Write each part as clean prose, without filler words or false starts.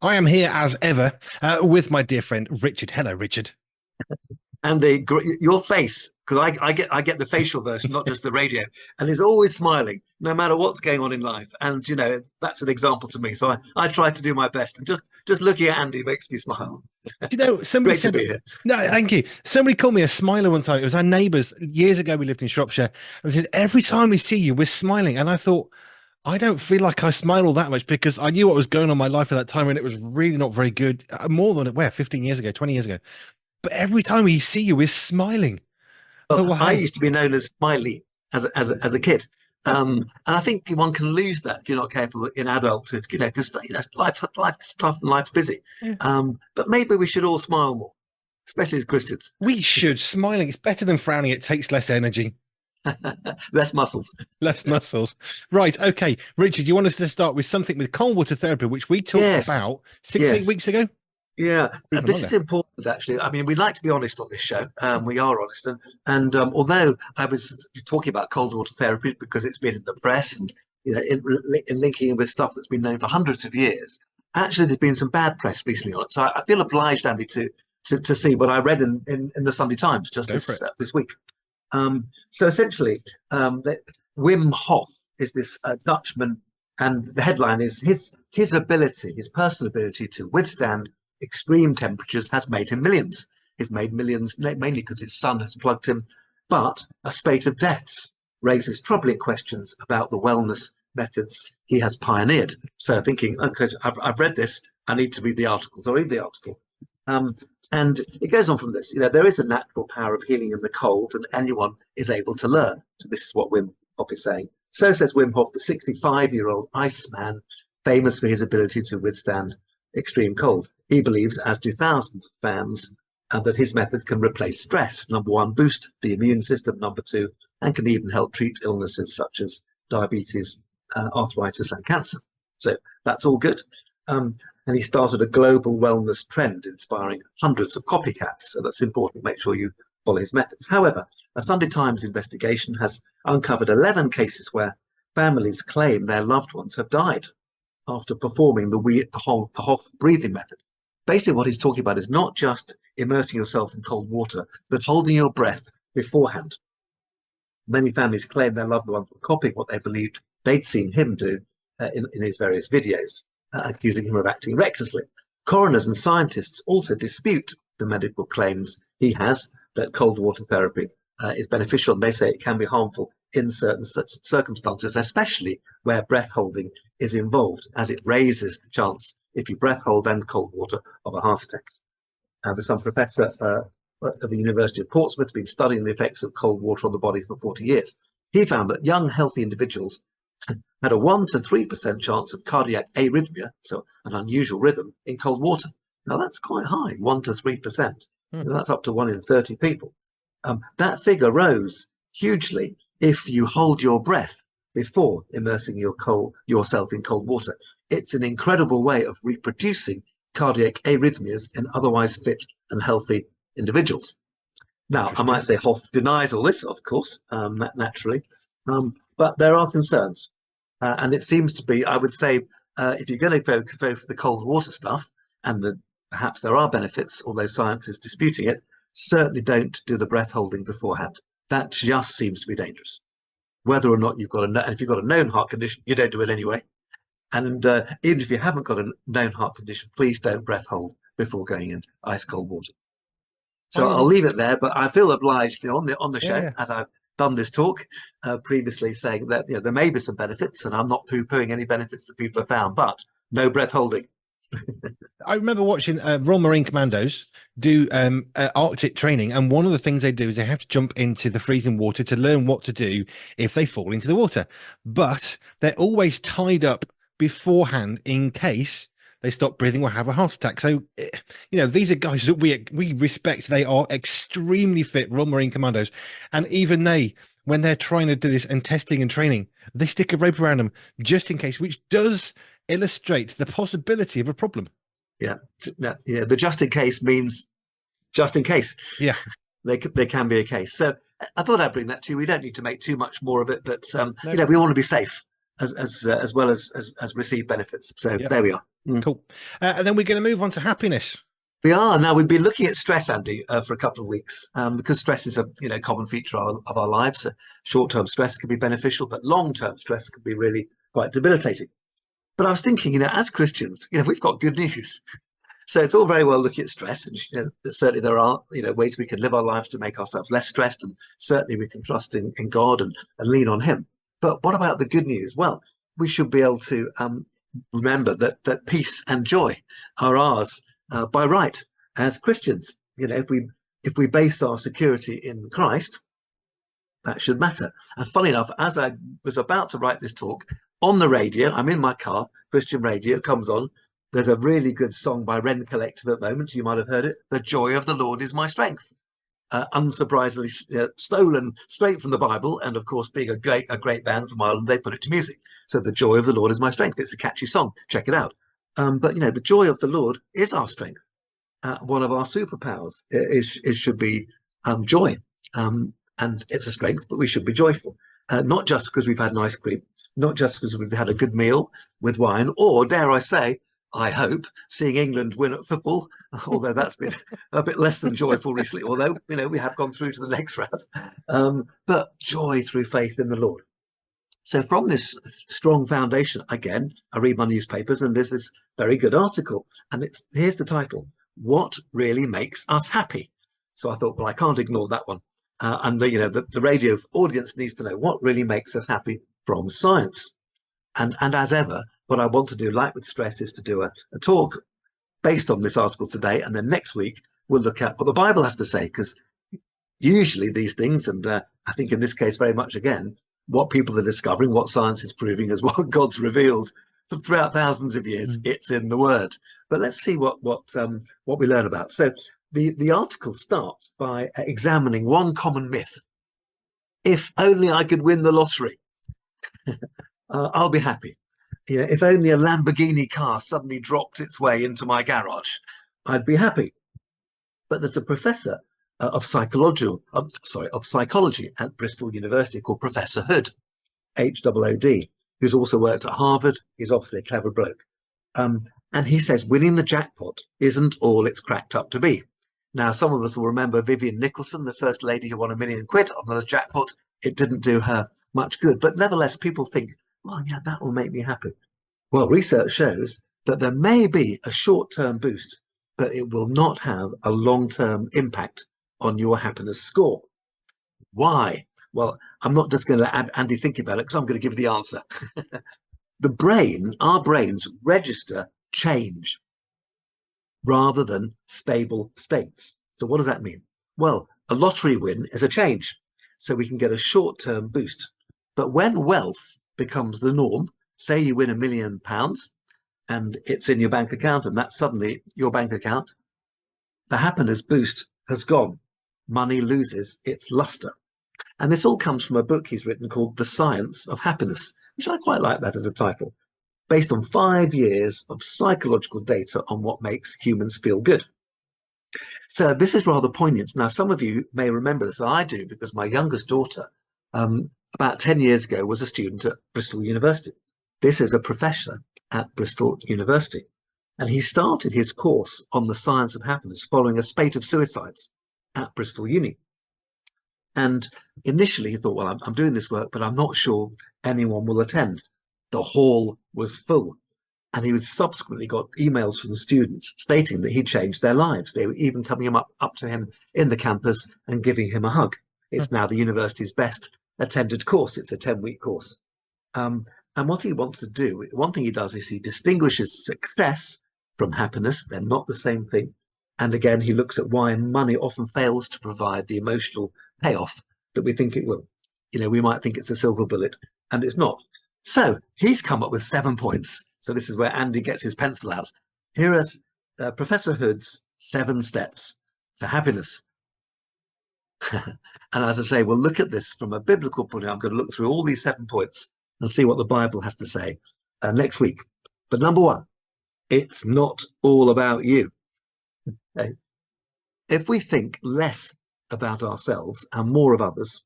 I am here as ever with my dear friend Richard. Hello, Richard. Andy, your face, because I get the facial version, not just the radio, and he's always smiling, no matter what's going on in life. And that's an example to me. So I try to do my best, and just looking at Andy makes me smile. Do you know, somebody Great to said, be here. no, thank you. Somebody called me a smiler one time. It was our neighbours. Years ago, we lived in Shropshire. And they said, every time we see you, we're smiling. And I thought, I don't feel like I smile all that much because I knew what was going on in my life at that time and it was really not very good. More than, 15 years ago, 20 years ago. But every time we see you, we're smiling. I thought, Well, well, I hey, used to be known as Smiley as a kid. And I think one can lose that if you're not careful in adulthood, because life's tough and life's busy. yeah, But maybe we should all smile more, especially as Christians. we should. Smiling, it's better than frowning. It takes less energy, Less muscles. less muscles. Right. Okay. Richard, you want us to start with something with cold water therapy, which we talked Yes, about 6, 8 yes. weeks ago? Yeah, Even this longer. is important actually. I mean, we like to be honest on this show. We are honest, and although I was talking about cold water therapy because it's been in the press and in linking with stuff that's been known for hundreds of years, actually there's been some bad press recently on it. So I feel obliged, Andy, to see what I read in the Sunday Times just Go for it. this week. So essentially, that Wim Hof is this Dutchman, and the headline is his ability, his personal ability to withstand extreme temperatures has made him millions. He's made millions mainly because his son has plugged him, but a spate of deaths raises troubling questions about the wellness methods he has pioneered. So thinking, okay, I've read this, I need to read the article. So I read the article. Um, and it goes on from this. There is a natural power of healing in the cold, and anyone is able to learn. So this is what Wim Hof is saying. So says Wim Hof, the 65-year-old Iceman, famous for his ability to withstand extreme cold. He believes, as do thousands of fans, that his method can replace stress. Number one, boost the immune system. Number two, and can even help treat illnesses such as diabetes, arthritis, and cancer. So that's all good. And he started a global wellness trend, inspiring hundreds of copycats. So that's important. Make sure you follow his methods. However, a Sunday Times investigation has uncovered 11 cases where families claim their loved ones have died after performing the Hof breathing method. Basically, what he's talking about is not just immersing yourself in cold water, but holding your breath beforehand. Many families claim their loved ones were copying what they believed they'd seen him do in his various videos, accusing him of acting recklessly. Coroners and scientists also dispute the medical claims he has that cold water therapy is beneficial. They say it can be harmful in certain such circumstances, especially where breath holding is involved, as it raises the chance, if you breath hold and cold water, of a heart attack. There's some professor at the University of Portsmouth been studying the effects of cold water on the body for 40 years. He found that young, healthy individuals had a 1 to 3% chance of cardiac arrhythmia, so an unusual rhythm, in cold water. Now that's quite high, 1 to 3%. Hmm. That's up to 1 in 30 people. That figure rose hugely if you hold your breath before immersing yourself in cold water. It's an incredible way of reproducing cardiac arrhythmias in otherwise fit and healthy individuals. Now, I might Interesting. say Hoff denies all this, of course, naturally, but there are concerns. And it seems to be, I would say, if you're going to go for the cold water stuff, and perhaps there are benefits, although science is disputing it, certainly don't do the breath holding beforehand. That just seems to be dangerous. Whether or not and if you've got a known heart condition, you don't do it anyway. And even if you haven't got a known heart condition, please don't breath hold before going in ice cold water. So I'll leave it there, but I feel obliged on the show, Yeah. as I've done this talk previously, saying that there may be some benefits, and I'm not poo-pooing any benefits that people have found, but no breath holding. I remember watching Royal Marine Commandos do Arctic training, and one of the things they do is they have to jump into the freezing water to learn what to do if they fall into the water. But they're always tied up beforehand in case they stop breathing or have a heart attack. So, these are guys that we respect. They are extremely fit, Royal Marine Commandos, and even they, when they're trying to do this and testing and training, they stick a rope around them just in case, which does illustrate the possibility of a problem. Yeah, yeah. The just in case means just in case. Yeah. There can be a case. So I thought I'd bring that to you. We don't need to make too much more of it, but No. we want to be safe. as well as receive benefits. So Yep. there we are. Cool. And then we're going to move on to happiness. We are now. We've been looking at stress, Andy, for a couple of weeks, because stress is a common feature of our lives. Short-term stress can be beneficial, but long-term stress can be really quite debilitating. But I was thinking, as Christians, we've got good news. So it's all very well looking at stress, and certainly there are ways we can live our lives to make ourselves less stressed, and certainly we can trust in God and lean on Him. But what about the good news? Well, we should be able to remember that peace and joy are ours by right as Christians. If we base our security in Christ, that should matter. And funny enough, as I was about to write this talk on the radio, I'm in my car, Christian radio comes on. There's a really good song by Wren Collective at the moment. You might have heard it. The joy of the Lord is my strength. Unsurprisingly, stolen straight from the Bible. And of course, being a great band from Ireland, they put it to music. So the joy of the Lord is my strength. It's a catchy song. Check it out. But the joy of the Lord is our strength. One of our superpowers should be joy. And it's a strength, but we should be joyful. Not just because we've had an ice cream, not just because we've had a good meal with wine, or dare I say, I hope, seeing England win at football, although that's been a bit less than joyful recently, although, we have gone through to the next round. But joy through faith in the Lord. So from this strong foundation, again, I read my newspapers and there's this very good article. And here's the title, What Really Makes Us Happy? So I thought, well, I can't ignore that one. And the radio audience needs to know what really makes us happy from science. And as ever, what I want to do, like with stress, is to do a talk based on this article today. And then next week, we'll look at what the Bible has to say, because usually these things, and I think in this case very much again, what people are discovering, what science is proving is what God's revealed throughout thousands of years. It's in the Word. But let's see what we learn about. So the article starts by examining one common myth. If only I could win the lottery, I'll be happy. If only a Lamborghini car suddenly dropped its way into my garage, I'd be happy. But there's a professor of psychology at Bristol University called Professor Hood, Hood, who's also worked at Harvard. He's obviously a clever bloke. And he says winning the jackpot isn't all it's cracked up to be. Now, some of us will remember Vivian Nicholson, the first lady who won £1 million on the jackpot. It didn't do her much good. But nevertheless, people think, well, yeah, that will make me happy. Well, research shows that there may be a short-term boost, but it will not have a long-term impact on your happiness score. Why? Well, I'm not just going to let Andy think about it, because I'm going to give the answer. Our brains register change rather than stable states. So what does that mean? Well, a lottery win is a change, so we can get a short-term boost. But when wealth becomes the norm, say you win £1 million and it's in your bank account, and that's suddenly your bank account, the happiness boost has gone. Money loses its luster. And this all comes from a book he's written called The Science of Happiness, which I quite like that as a title, based on 5 years of psychological data on what makes humans feel good. So this is rather poignant. Now, some of you may remember this, I do, because my youngest daughter, about 10 years ago, was a student at Bristol University. This is a professor at Bristol University. And he started his course on the science of happiness following a spate of suicides at Bristol Uni. And initially he thought, well, I'm doing this work, but I'm not sure anyone will attend. The hall was full. And he was subsequently got emails from the students stating that he'd changed their lives. They were even coming up to him in the campus and giving him a hug. It's now the university's best attended course. It's a 10-week course. And what he wants to do, one thing he does is he distinguishes success from happiness. They're not the same thing. And again, he looks at why money often fails to provide the emotional payoff that we think it will. We might think it's a silver bullet, and it's not. So he's come up with 7 points. So this is where Andy gets his pencil out. Here are Professor Hood's 7 steps to happiness. And as I say, we'll look at this from a biblical point of view. I'm going to look through all these 7 points and see what the Bible has to say next week. But number 1, it's not all about you. Okay? If we think less about ourselves and more of others,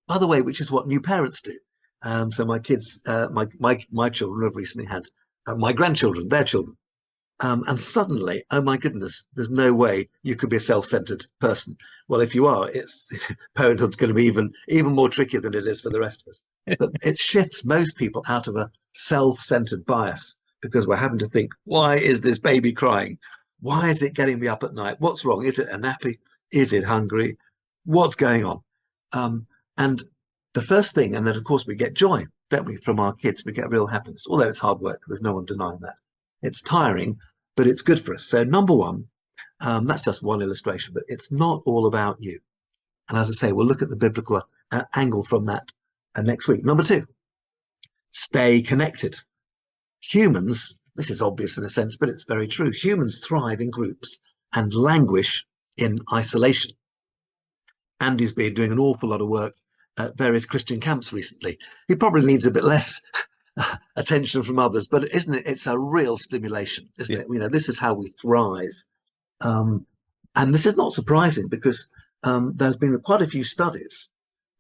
by the way, which is what new parents do. So my kids, my children have recently had my grandchildren, their children. And suddenly, oh my goodness, there's no way you could be a self-centered person. Well, if you are, it's parenthood's going to be even more tricky than it is for the rest of us. But it shifts most people out of a self-centered bias because we're having to think, why is this baby crying? Why is it getting me up at night? What's wrong? Is it a nappy? Is it hungry? What's going on? And the first thing, and then of course we get joy, don't we, from our kids? We get real happiness, although it's hard work. There's no one denying that. It's tiring, but it's good for us. So number one, that's just one illustration, but it's not all about you. And as I say, we'll look at the biblical angle from that next week. Number two, stay connected. Humans, this is obvious in a sense, but it's very true. Humans thrive in groups and languish in isolation. Andy's been doing an awful lot of work at various Christian camps recently. He probably needs a bit less attention from others, but isn't it? It's a real stimulation, isn't it? You know, this is how we thrive. And this is not surprising because there's been quite a few studies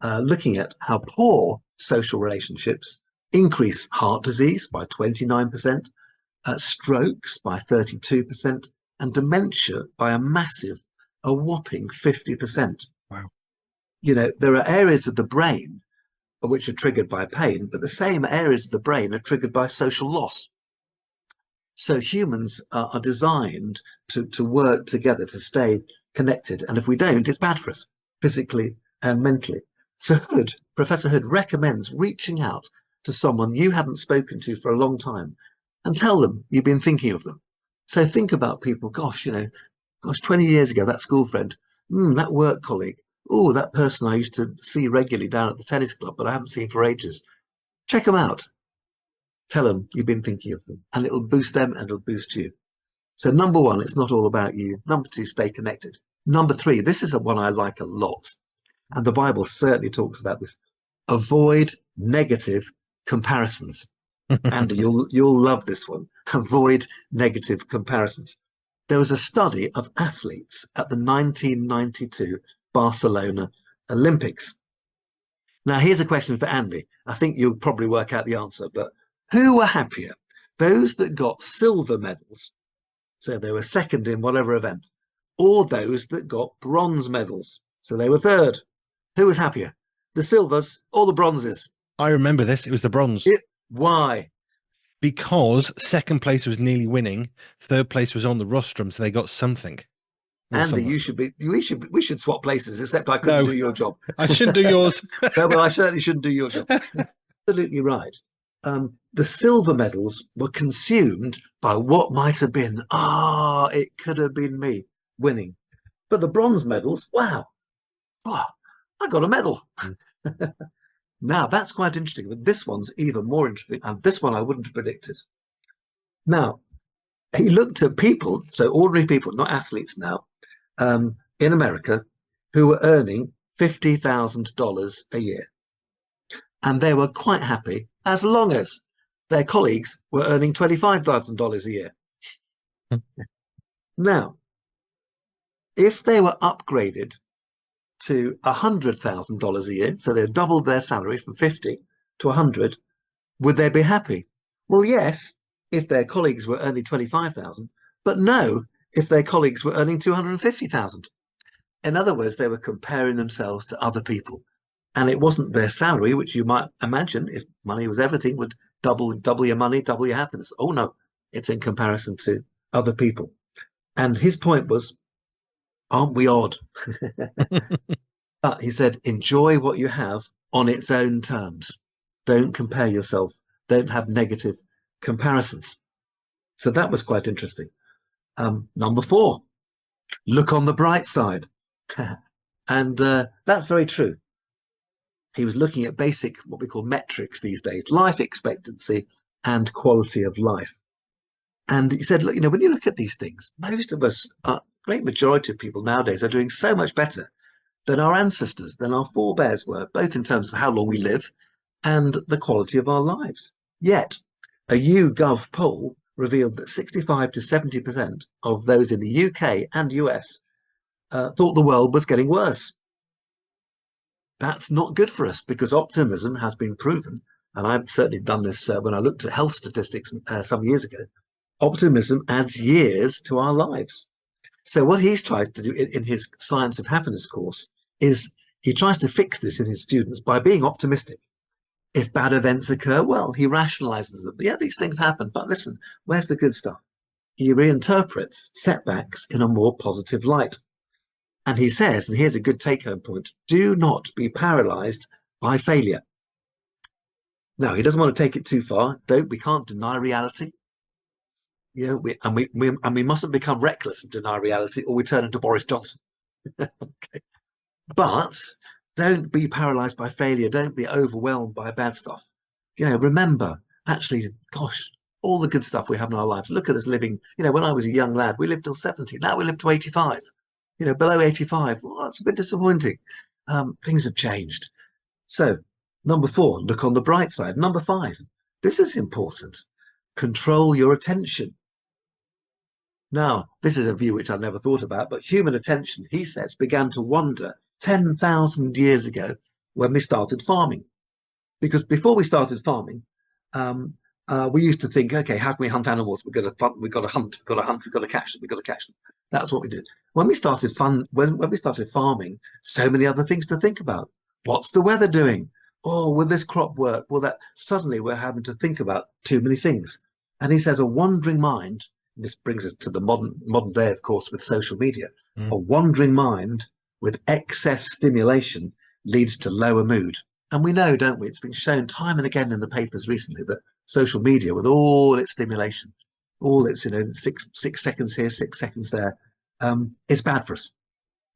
looking at how poor social relationships increase heart disease by 29%, strokes by 32%, and dementia by a whopping 50%. Wow. You know, there are areas of the brain which are triggered by pain, but the same areas of the brain are triggered by social loss. So humans are designed to work together, to stay connected. And if we don't, it's bad for us, physically and mentally. So Professor Hood recommends reaching out to someone you haven't spoken to for a long time and tell them you've been thinking of them. So think about people, gosh, 20 years ago, that school friend, that work colleague, oh, that person I used to see regularly down at the tennis club, but I haven't seen for ages. Check them out. Tell them you've been thinking of them, and it'll boost them and it'll boost you. So number one, it's not all about you. Number two, stay connected. Number three, this is one I like a lot, and the Bible certainly talks about this. Avoid negative comparisons. Andy, you'll love this one. Avoid negative comparisons. There was a study of athletes at the 1992 Barcelona Olympics. Now, here's a question for Andy. I think you'll probably work out the answer, but who were happier? Those that got silver medals, so they were second in whatever event, or those that got bronze medals, so they were third? Who was happier? The silvers or the bronzes? I remember this. It was the bronze. Why? Because second place was nearly winning, third place was on the rostrum, so they got something. Andy, we should swap places, except I couldn't do your job. I shouldn't do yours. No, but I certainly shouldn't do your job. Absolutely right. The silver medals were consumed by what might have been, it could have been me winning. But the bronze medals, wow, I got a medal. Now, that's quite interesting, but this one's even more interesting, and this one I wouldn't have predicted. Now, he looked at people, so ordinary people, not athletes now, in America, who were earning $50,000 a year. And they were quite happy as long as their colleagues were earning $25,000 a year. Now, if they were upgraded to $100,000 a year, so they doubled their salary from 50 to 100, would they be happy? Well, yes, if their colleagues were earning 25,000, but no, if their colleagues were earning 250,000. In other words, they were comparing themselves to other people. And it wasn't their salary, which you might imagine, if money was everything, would double your money, double your happiness. Oh no, it's in comparison to other people. And his point was, aren't we odd? But he said, enjoy what you have on its own terms. Don't compare yourself. Don't have negative comparisons. So that was quite interesting. Number 4, look on the bright side. And that's very true. He was looking at basic, what we call metrics these days, life expectancy and quality of life. And he said, look, when you look at these things, most of us, great majority of people nowadays are doing so much better than our ancestors, than our forebears were, both in terms of how long we live and the quality of our lives. Yet, a YouGov poll revealed that 65 to 70% of those in the UK and US thought the world was getting worse. that's not good for us, because optimism has been proven, and I've certainly done this when I looked at health statistics some years ago. Optimism adds years to our lives. So what he's tried to do in his Science of Happiness course is he tries to fix this in his students by being optimistic. If bad events occur, well, he rationalizes them. Yeah, these things happen, but listen, where's the good stuff? He reinterprets setbacks in a more positive light. And he says, and here's a good take-home point, do not be paralyzed by failure. Now, he doesn't want to take it too far. We can't deny reality. You know, we mustn't become reckless and deny reality, or we turn into Boris Johnson. Okay. But don't be paralyzed by failure. Don't be overwhelmed by bad stuff. You know, remember, actually, gosh, all the good stuff we have in our lives. Look at us living. You know, when I was a young lad, we lived till 70. Now we live to 85. You know, below 85. Well, that's a bit disappointing. Things have changed. So, number 4, look on the bright side. Number 5, this is important. Control your attention. Now, this is a view which I never thought about, but human attention, he says, began to wander 10,000 years ago when we started farming. Because before we started farming, we used to think, okay, how can we hunt animals? We've got to hunt, we've got to catch them, we've got to catch them. That's what we did. When we started when we started farming, so many other things to think about. What's the weather doing? Oh, will this crop work? Well, that suddenly we're having to think about too many things. And he says a wandering mind, this brings us to the modern day, of course, with social media. A wandering mind with excess stimulation leads to lower mood. And we know, don't we? It's been shown time and again in the papers recently that social media, with all its stimulation, all its, you know, six seconds here, 6 seconds there, it's bad for us.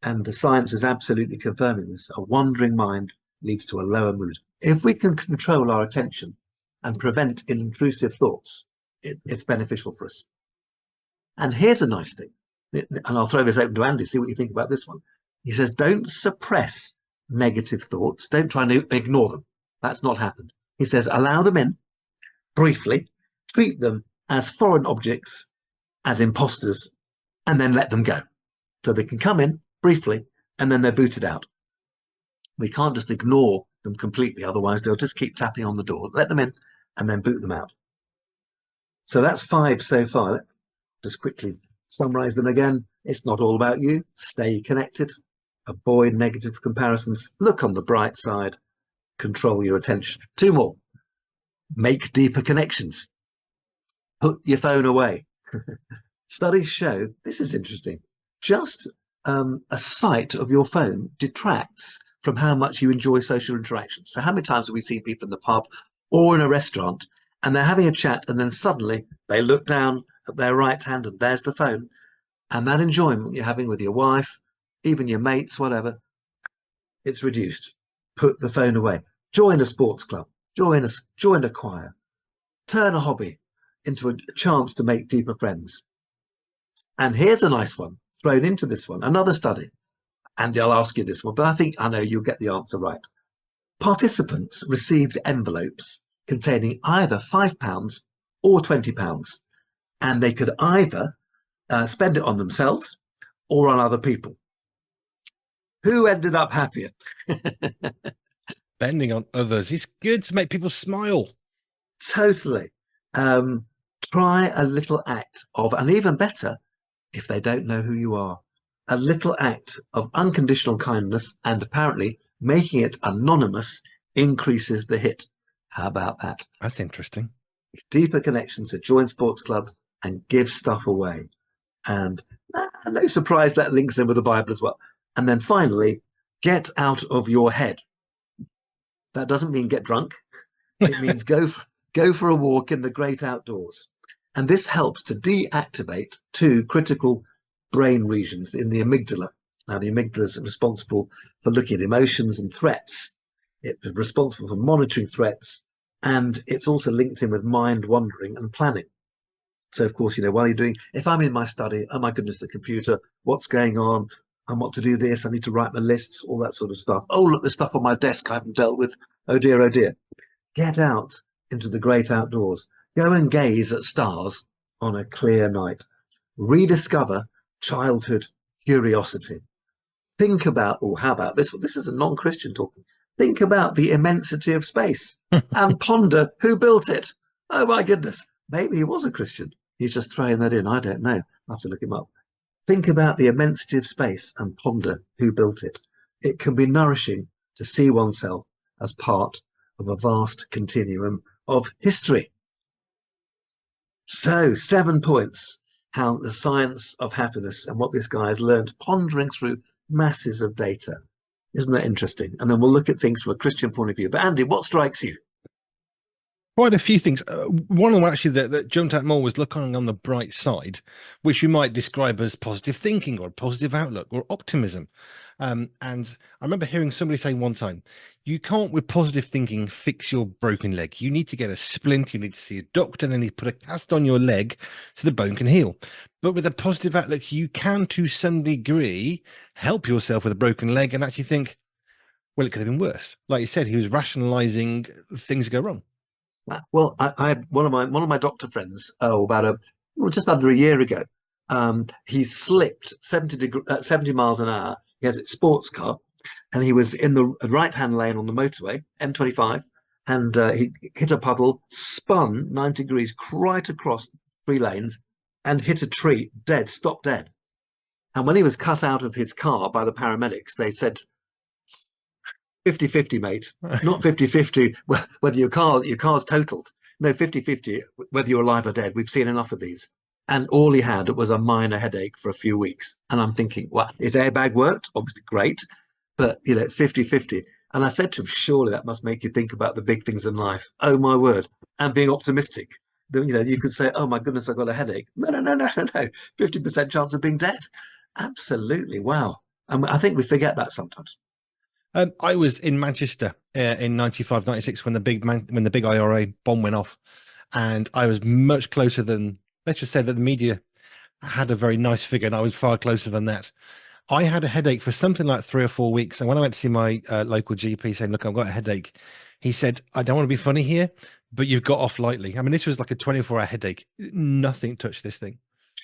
And the science is absolutely confirming this. A wandering mind leads to a lower mood. If we can control our attention and prevent intrusive thoughts, it's beneficial for us. And here's a nice thing, and I'll throw this open to Andy, see what you think about this one. He says, don't suppress negative thoughts. Don't try to ignore them. That's not happened. He says, allow them in briefly, treat them as foreign objects, as imposters, and then let them go. So they can come in briefly, and then they're booted out. We can't just ignore them completely, otherwise they'll just keep tapping on the door. Let them in, and then boot them out. So that's 5 so far. Just quickly summarize them again. It's not all about you. Stay connected. Avoid negative comparisons. Look on the bright side. Control your attention. 2 more. Make deeper connections. Put your phone away. Studies show, this is interesting, just a sight of your phone detracts from how much you enjoy social interactions. So how many times have we seen people in the pub or in a restaurant and they're having a chat and then suddenly they look down at their right hand and there's the phone, and that enjoyment you're having with your wife, even your mates, whatever, it's reduced. Put the phone away. Join a sports club. Join a choir. Turn a hobby into a chance to make deeper friends. And here's a nice one thrown into this one, another study. Andy, I'll ask you this one, but I know you'll get the answer right. Participants received envelopes containing either £5 or £20, and they could either spend it on themselves or on other people. Who ended up happier? Spending on others. It's good to make people smile. Totally. Try a little act of, and even better, if they don't know who you are, a little act of unconditional kindness, and apparently making it anonymous increases the hit. How about that? That's interesting. Deeper connections, to join sports club and give stuff away. And no surprise, that links in with the Bible as well. And then finally, get out of your head. That doesn't mean get drunk. It means go for a walk in the great outdoors. And this helps to deactivate 2 critical brain regions in the amygdala. Now, the amygdala is responsible for looking at emotions and threats. It's responsible for monitoring threats. And it's also linked in with mind wandering and planning. So, of course, you know, while you're doing, if I'm in my study, oh my goodness, the computer, what's going on? I want to do this. I need to write my lists, all that sort of stuff. Oh, look, there's stuff on my desk I haven't dealt with. Oh dear, oh dear. Get out into the great outdoors. Go and gaze at stars on a clear night. Rediscover childhood curiosity. Think about, oh, how about this one? This is a non-Christian talking. Think about the immensity of space and ponder who built it. Oh my goodness. Maybe he was a Christian. He's just throwing that in. I don't know. I'll have to look him up. Think about the immensity of space and ponder who built it. It can be nourishing to see oneself as part of a vast continuum of history. So, 7 points how the science of happiness and what this guy has learned pondering through masses of data. Isn't that interesting? And then we'll look at things from a Christian point of view. But Andy, what strikes you? Quite a few things. One of them actually that jumped out more was looking on the bright side, which we might describe as positive thinking or positive outlook or optimism. And I remember hearing somebody say one time, you can't, with positive thinking, fix your broken leg. You need to get a splint, you need to see a doctor, and then you put a cast on your leg so the bone can heal. But with a positive outlook, you can, to some degree, help yourself with a broken leg and actually think, well, it could have been worse. Like you said, he was rationalizing things go wrong. Well, I had one of my doctor friends, just under a year ago. He slipped 70 miles an hour. He has a sports car, and he was in the right-hand lane on the motorway, M25, and he hit a puddle, spun 90 degrees right across 3 lanes, and hit a tree, dead, stopped dead. And when he was cut out of his car by the paramedics, they said, 50-50, mate. Not 50-50 whether your car's totaled. No, 50-50 whether you're alive or dead. We've seen enough of these. And all he had was a minor headache for a few weeks. And I'm thinking, well, his airbag worked, obviously great, but 50-50. And I said to him, surely that must make you think about the big things in life. Oh my word. And being optimistic. You could say, oh my goodness, I got a headache. No, no, no, no, no, no. 50% chance of being dead. Absolutely. Wow. And I think we forget that sometimes. I was in Manchester in 95, 96 when the big IRA bomb went off, and I was much closer than, let's just say that the media had a very nice figure, and I was far closer than that. I had a headache for something like 3 or 4 weeks, and when I went to see my local GP saying, "Look, I've got a headache," he said, "I don't want to be funny here, but you've got off lightly." I mean, this was like a 24-hour headache. Nothing touched this thing.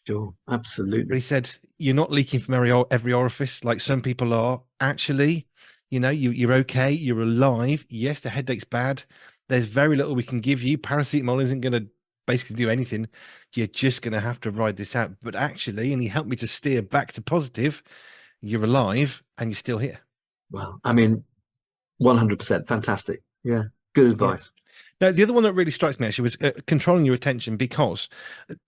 Sure, But absolutely. he said, "You're not leaking from every orifice like some people are. Actually, you're okay. You're alive. Yes, the headache's bad. There's very little we can give you. Paracetamol isn't going to basically do anything. You're just going to have to ride this out. But actually," and he helped me to steer back to positive, "you're alive and you're still here." Well, I mean, 100% fantastic. Yeah, good Yeah. advice. Now, the other one that really strikes me actually was controlling your attention, because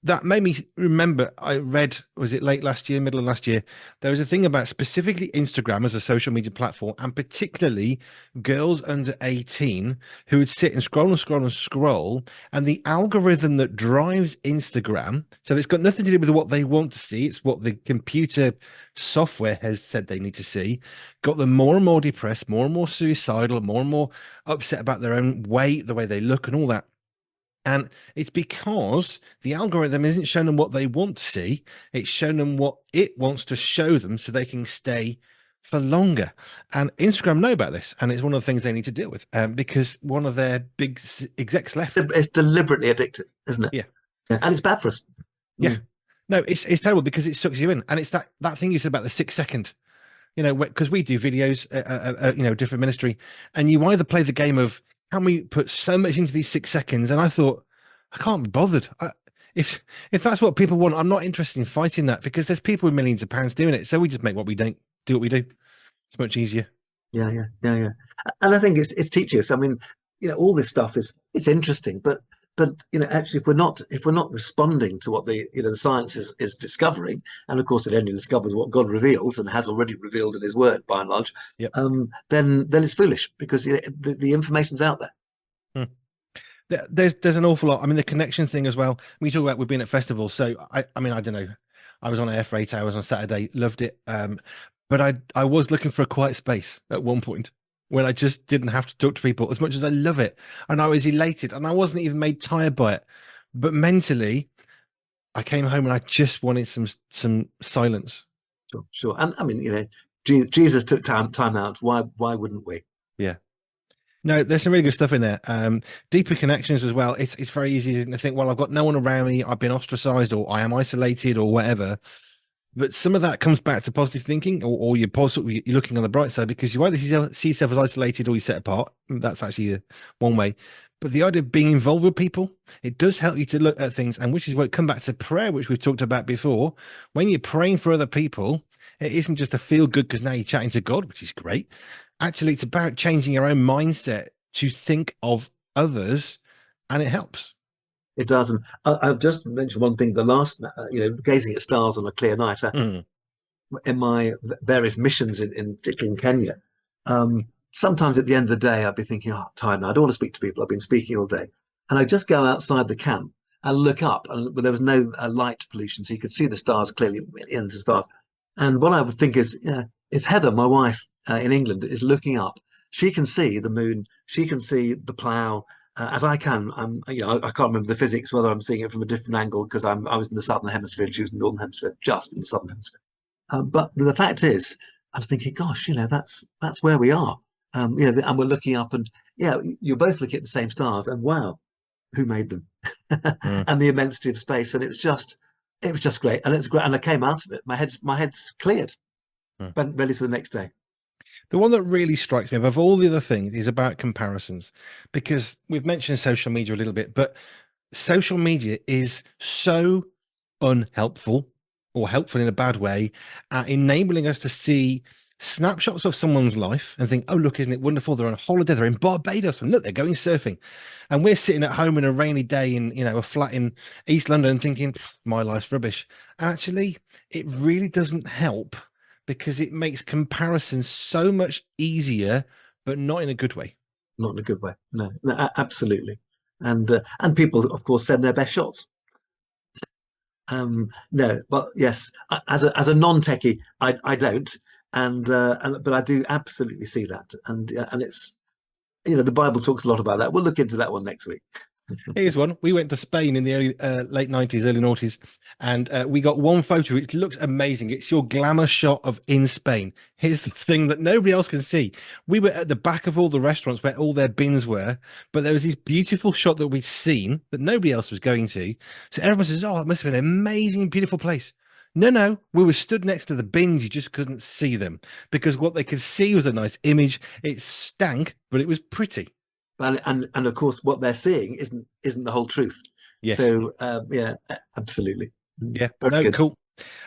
that made me remember. I read, was it late last year, middle of last year, there was a thing about specifically Instagram as a social media platform, and particularly girls under 18 who would sit and scroll and scroll and scroll. And the algorithm that drives Instagram, so it's got nothing to do with what they want to see, it's what the computer software has said they need to see, got them more and more depressed, more and more suicidal, more and more upset about their own weight, the way they look, and all that. And it's because the algorithm isn't showing them what they want to see, it's showing them what it wants to show them so they can stay for longer. And Instagram know about this, and it's one of the things they need to deal with, because one of their big execs left. It's deliberately addictive, isn't it? Yeah. Yeah, and it's bad for us. Yeah. Mm. No, it's terrible because it sucks you in. And it's that thing you said about the 6 second, because we do videos, different ministry, and you either play the game of, can we put so much into these 6 seconds? And I thought, I can't be bothered. If that's what people want, I'm not interested in fighting that, because there's people with millions of pounds doing it. So we just make what we don't do what we do. It's much easier. Yeah, yeah, yeah, yeah. And I think it's teaching us. I mean, all this stuff it's interesting, but actually, if we're not responding to what the science is discovering, and of course, it only discovers what God reveals and has already revealed in His Word by and large. Yep. Then it's foolish, because the information's out there. Hmm. There's an awful lot. I mean, the connection thing as well. We talk about we've been at festivals. So I mean, I don't know. I was on air for 8 hours on Saturday, loved it. But I was looking for a quiet space at one point when I just didn't have to talk to people as much as I love it. And I was elated, and I wasn't even made tired by it. But mentally, I came home and I just wanted some silence. Sure, sure. And I mean, Jesus took time out. Why wouldn't we? Yeah. No, there's some really good stuff in there. Deeper connections as well. It's very easy to think, well, I've got no one around me, I've been ostracized, or I am isolated, or whatever. But some of that comes back to positive thinking, or you're positive, you're looking on the bright side, because you either see yourself as isolated or you set apart. That's actually one way. But the idea of being involved with people, it does help you to look at things, and which is where it come back to prayer, which we've talked about before. When you're praying for other people, it isn't just a feel good because now you're chatting to God, which is great. Actually, it's about changing your own mindset to think of others, and it helps. It does. And I've just mentioned one thing. The last, gazing at stars on a clear night. Mm, In my various missions particularly in Kenya, sometimes at the end of the day, I'd be thinking, oh, I'm tired now. I don't want to speak to people. I've been speaking all day. And I just go outside the camp and look up, and there was no light pollution. So you could see the stars clearly, millions of stars. And what I would think is, if Heather, my wife in England, is looking up, she can see the moon, she can see the plough, as I can. I can't remember the physics, whether I'm seeing it from a different angle because I was in the southern hemisphere and she was in the northern hemisphere, just in the southern hemisphere. But the fact is, I was thinking, gosh, that's where we are. And we're looking up, and you're both looking at the same stars, and wow, who made them? mm, And the immensity of space, and it was just great, and it's great. And I came out of it, my head's cleared, mm. but ready for the next day. The one that really strikes me above all the other things is about comparisons, because we've mentioned social media a little bit, but social media is so unhelpful, or helpful in a bad way, at enabling us to see snapshots of someone's life and think, oh, look, isn't it wonderful? They're on holiday, they're in Barbados, and look, they're going surfing. And we're sitting at home in a rainy day in, a flat in East London thinking, my life's rubbish. Actually, it really doesn't help because it makes comparisons so much easier, but not in a good way. Not in a good way. No, no, absolutely. And people, of course, send their best shots. No, but yes, as a non-techie, I don't, and but I do absolutely see that, and it's the Bible talks a lot about that. We'll look into that one next week. Here's one. We went to Spain in the late 90s, early noughties, and we got one photo which looks amazing. It's your glamour shot of in Spain. Here's the thing that nobody else can see. We were at the back of all the restaurants where all their bins were, but there was this beautiful shot that we'd seen that nobody else was going to. So everyone says, oh, it must have been an amazing, beautiful place. No, no, we were stood next to the bins. You just couldn't see them because what they could see was a nice image. It stank, but it was pretty. And of course, what they're seeing isn't the whole truth. Yes. So yeah, absolutely. Yeah. Very No, good. cool.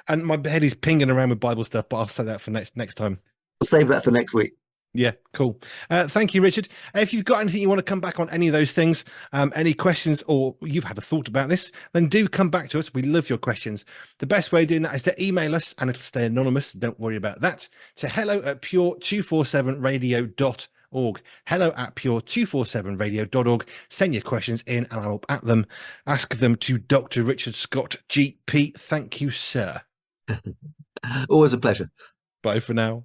And my head is pinging around with Bible stuff, but I'll say that for next time. We'll save that for next week. Yeah, cool. Thank you, Richard. If you've got anything you want to come back on any of those things, any questions, or you've had a thought about this, then do come back to us. We love your questions. The best way of doing that is to email us, and it'll stay anonymous. Don't worry about that. To hello@pure247radio.org. Hello@pure247radio.org. Send your questions in, and I will at them, ask them to Dr. Richard Scott, GP. Thank you, sir. Always a pleasure. Bye for now.